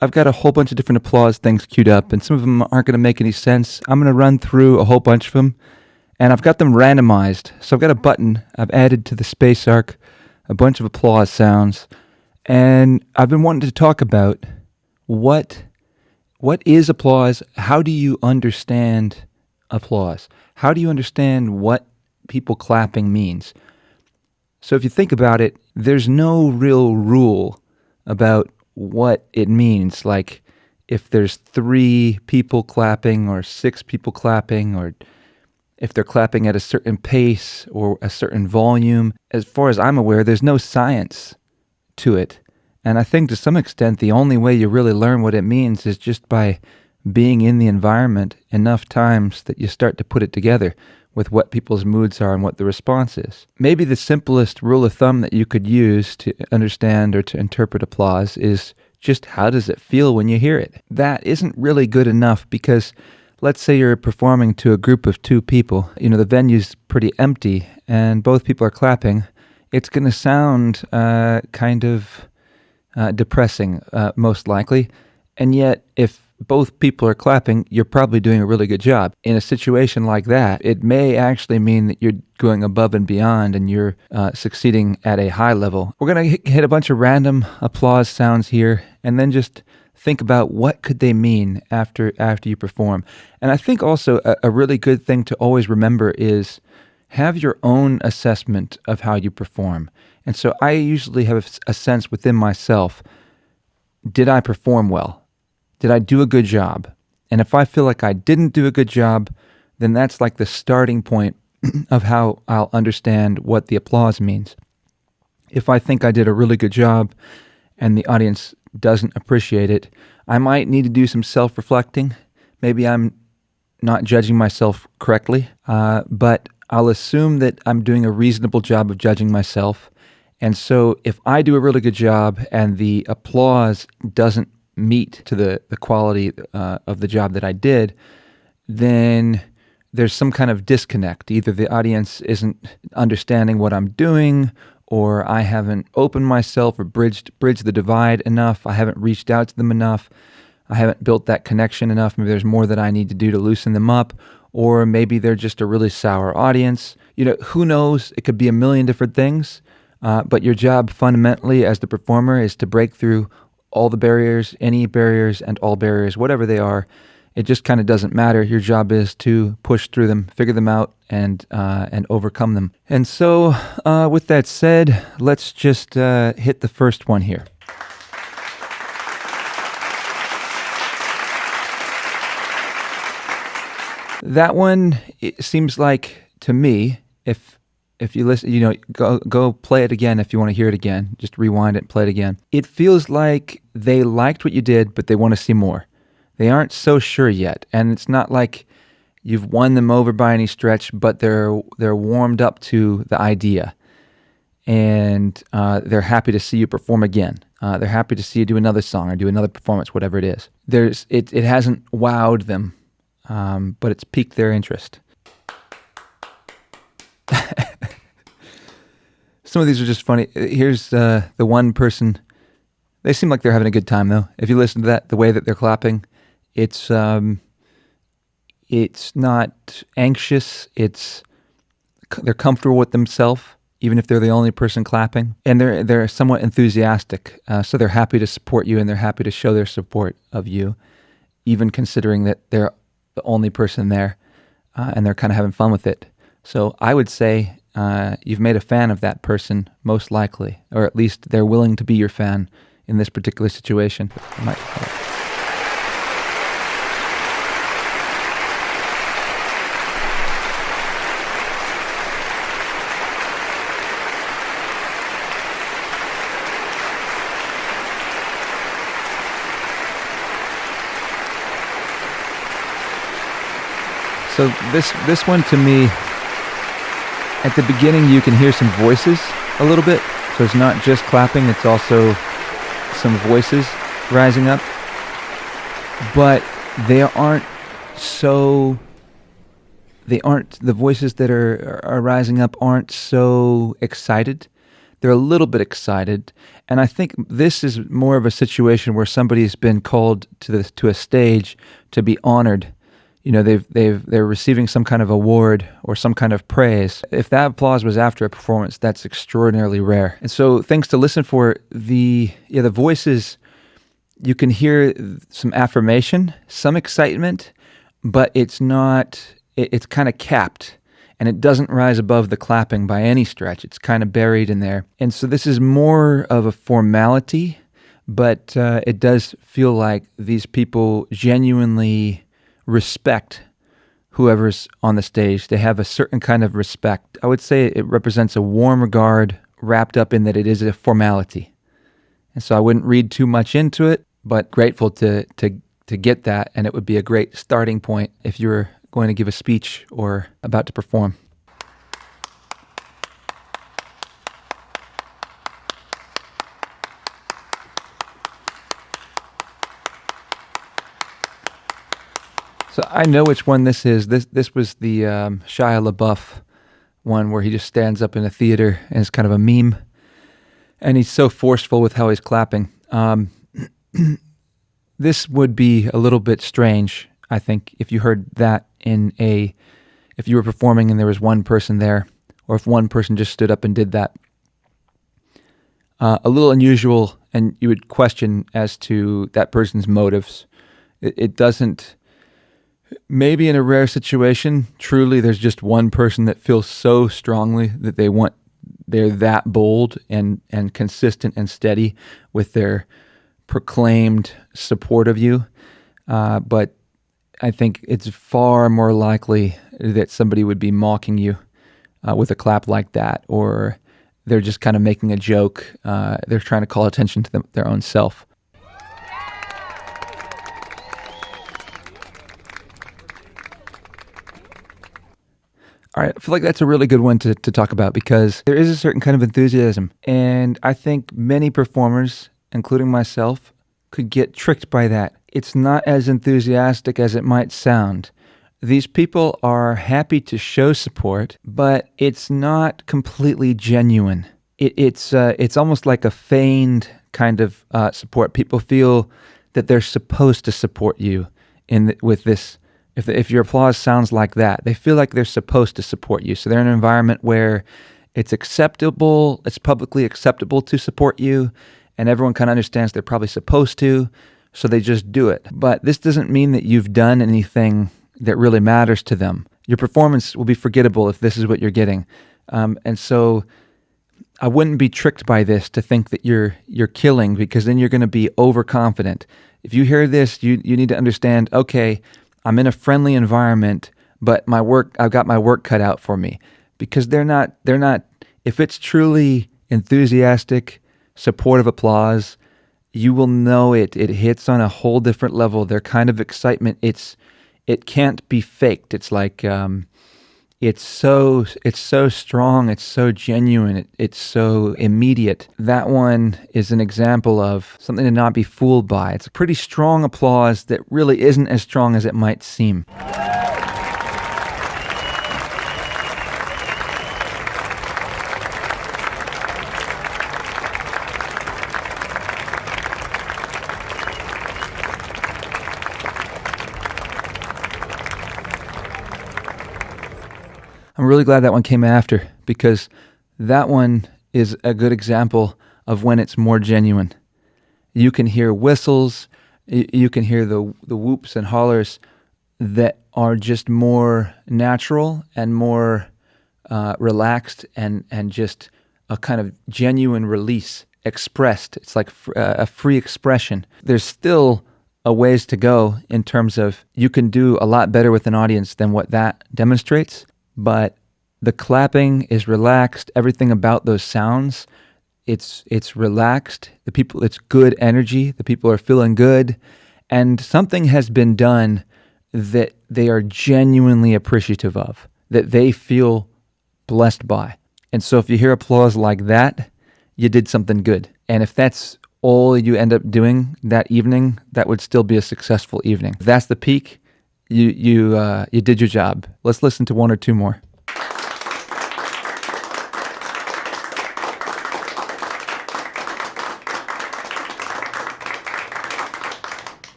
I've got a whole bunch of different applause things queued up, and some of them aren't going to make any sense. I'm going to run through a whole bunch of them, and I've got them randomized. So I've got a button I've added to the space arc, a bunch of applause sounds, and I've been wanting to talk about what is applause? How do you understand applause? How do you understand what people clapping means? So if you think about it, there's no real rule about what it means. Like if there's 3 people clapping or 6 people clapping, or if they're clapping at a certain pace or a certain volume. As far as I'm aware, there's no science to it. And I think to some extent, the only way you really learn what it means is just by being in the environment enough times that you start to put it together with what people's moods are and what the response is. Maybe the simplest rule of thumb that you could use to understand or to interpret applause is just how does it feel when you hear it? That isn't really good enough because let's say you're performing to a group of 2 people. The venue's pretty empty and both people are clapping. It's going to sound kind of depressing, most likely. And yet, if both people are clapping, you're probably doing a really good job. In a situation like that, it may actually mean that you're going above and beyond and you're succeeding at a high level. We're going to hit a bunch of random applause sounds here and then just think about what could they mean after you perform. And I think also a really good thing to always remember is have your own assessment of how you perform. And so I usually have a sense within myself, did I perform well? Did I do a good job? And if I feel like I didn't do a good job, then that's like the starting point of how I'll understand what the applause means. If I think I did a really good job and the audience doesn't appreciate it, I might need to do some self-reflecting. Maybe I'm not judging myself correctly, but I'll assume that I'm doing a reasonable job of judging myself. And so if I do a really good job and the applause doesn't meet to the quality of the job that I did, then there's some kind of disconnect. Either the audience isn't understanding what I'm doing, or I haven't opened myself or bridged the divide enough. I haven't reached out to them enough. I haven't built that connection enough. Maybe there's more that I need to do to loosen them up, or maybe they're just a really sour audience. Who knows? It could be a million different things, but your job fundamentally as the performer is to break through all the barriers, any barriers, and all barriers, whatever they are. It just kind of doesn't matter. Your job is to push through them, figure them out, and overcome them. And so, with that said, let's just hit the first one here. That one, it seems like to me, if you listen, go play it again if you want to hear it again. Just rewind it and play it again. It feels like they liked what you did, but they want to see more. They aren't so sure yet, and it's not like you've won them over by any stretch, but they're warmed up to the idea, and they're happy to see you perform again. They're happy to see you do another song or do another performance, whatever it is. It hasn't wowed them, but it's piqued their interest. Some of these are just funny. Here's the one person. They seem like they're having a good time, though. If you listen to that, the way that they're clapping, it's not anxious. They're comfortable with themselves, even if they're the only person clapping, and they're somewhat enthusiastic. So they're happy to support you, and they're happy to show their support of you, even considering that they're the only person there, and they're kind of having fun with it. So I would say you've made a fan of that person, most likely, or at least they're willing to be your fan in this particular situation. So this one to me, at the beginning you can hear some voices a little bit. So it's not just clapping, it's also some voices rising up. But the voices that are rising up aren't so excited. they're a little bit excited. And I think this is more of a situation where somebody's been called to a stage to be honored. They're receiving some kind of award or some kind of praise. If that applause was after a performance, that's extraordinarily rare. And so things to listen for, the voices, you can hear some affirmation, some excitement, but it's kind of capped, and it doesn't rise above the clapping by any stretch. It's kind of buried in there. And so this is more of a formality, but it does feel like these people genuinely respect whoever's on the stage. They have a certain kind of respect. I would say it represents a warm regard wrapped up in that it is a formality. And so I wouldn't read too much into it, but grateful to get that. And it would be a great starting point if you were going to give a speech or about to perform. So I know which one this is. This was the Shia LaBeouf one where he just stands up in a theater and it's kind of a meme. And he's so forceful with how he's clapping. This would be a little bit strange, I think, if you heard that if you were performing and there was one person there, or if one person just stood up and did that. A little unusual, and you would question as to that person's motives. It doesn't. Maybe in a rare situation, truly there's just one person that feels so strongly that they're that bold and consistent and steady with their proclaimed support of you. But I think it's far more likely that somebody would be mocking you with a clap like that, or they're just kind of making a joke. They're trying to call attention to their own self. All right, I feel like that's a really good one to talk about because there is a certain kind of enthusiasm. And I think many performers, including myself, could get tricked by that. It's not as enthusiastic as it might sound. These people are happy to show support, but it's not completely genuine. It's almost like a feigned kind of support. People feel that they're supposed to support you with this. If your applause sounds like that, they feel like they're supposed to support you. So they're in an environment where it's acceptable, it's publicly acceptable to support you, and everyone kind of understands they're probably supposed to, so they just do it. But this doesn't mean that you've done anything that really matters to them. Your performance will be forgettable if this is what you're getting. And so I wouldn't be tricked by this to think that you're killing, because then you're going to be overconfident. If you hear this, you need to understand, okay, I'm in a friendly environment, but I've got my work cut out for me, because they're not, if it's truly enthusiastic, supportive applause, you will know it hits on a whole different level. Their kind of excitement, it can't be faked. It's like, it's so strong, it's so genuine, it's so immediate. That one is an example of something to not be fooled by. It's a pretty strong applause that really isn't as strong as it might seem. I'm really glad that one came after, because that one is a good example of when it's more genuine. You can hear whistles, you can hear the whoops and hollers that are just more natural and more relaxed and just a kind of genuine release expressed. It's like a free expression. There's still a ways to go in terms of you can do a lot better with an audience than what that demonstrates. But the clapping is relaxed. Everything about those sounds, it's relaxed. It's good energy. The people are feeling good. And something has been done that they are genuinely appreciative of, that they feel blessed by. And so if you hear applause like that, you did something good. And if that's all you end up doing that evening, that would still be a successful evening. If that's the peak, you did your job. Let's listen to one or two more.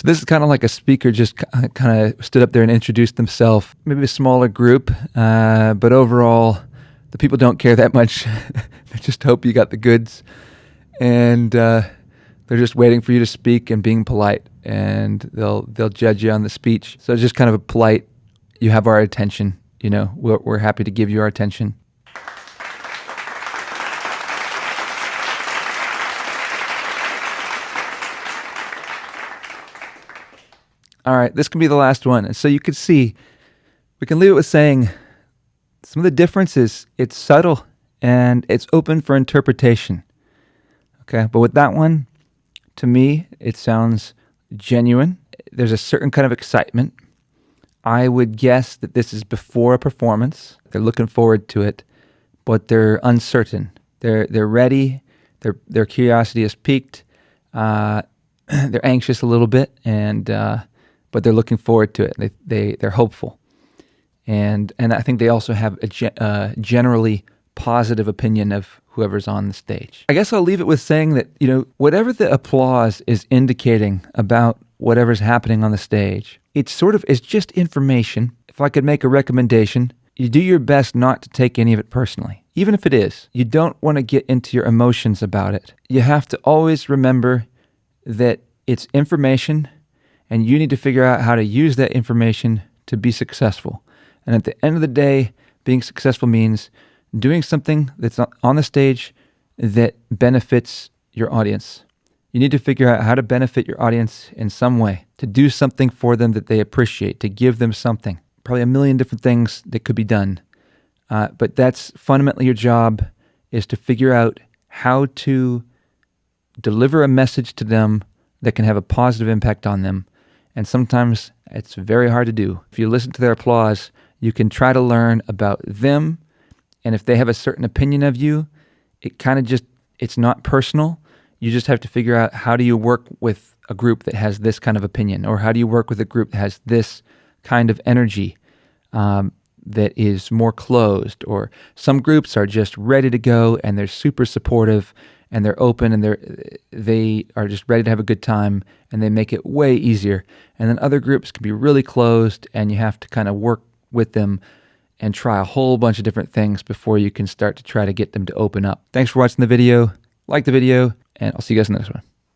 So this is kind of like a speaker just kind of stood up there and introduced themselves. Maybe a smaller group, but overall, the people don't care that much. They just hope you got the goods. And they're just waiting for you to speak and being polite. And they'll judge you on the speech. So it's just kind of a polite, you have our attention. You know, we're happy to give you our attention. All right, this can be the last one. And so you can see, we can leave it with saying some of the differences, it's subtle and it's open for interpretation. Okay, but with that one, to me, it sounds genuine. There's a certain kind of excitement. I would guess that this is before a performance. They're looking forward to it, but they're uncertain. They're ready. Their curiosity is piqued. They're anxious a little bit, and but they're looking forward to it. They're hopeful, and I think they also have a generally positive opinion of whoever's on the stage. I guess I'll leave it with saying that, you know, whatever the applause is indicating about whatever's happening on the stage, it's just information. If I could make a recommendation, you do your best not to take any of it personally. Even if it is, you don't want to get into your emotions about it. You have to always remember that it's information, and you need to figure out how to use that information to be successful. And at the end of the day, being successful means doing something that's on the stage that benefits your audience. You need to figure out how to benefit your audience in some way, to do something for them that they appreciate, to give them something. Probably a million different things that could be done. But that's fundamentally your job, is to figure out how to deliver a message to them that can have a positive impact on them. And sometimes it's very hard to do. If you listen to their applause, you can try to learn about them. And if they have a certain opinion of you, it's not personal. You just have to figure out, how do you work with a group that has this kind of opinion? Or how do you work with a group that has this kind of energy that is more closed? Or some groups are just ready to go and they're super supportive and they're open and they are just ready to have a good time and they make it way easier. And then other groups can be really closed and you have to kind of work with them and try a whole bunch of different things before you can start to try to get them to open up. Thanks for watching the video. Like the video, and I'll see you guys in the next one.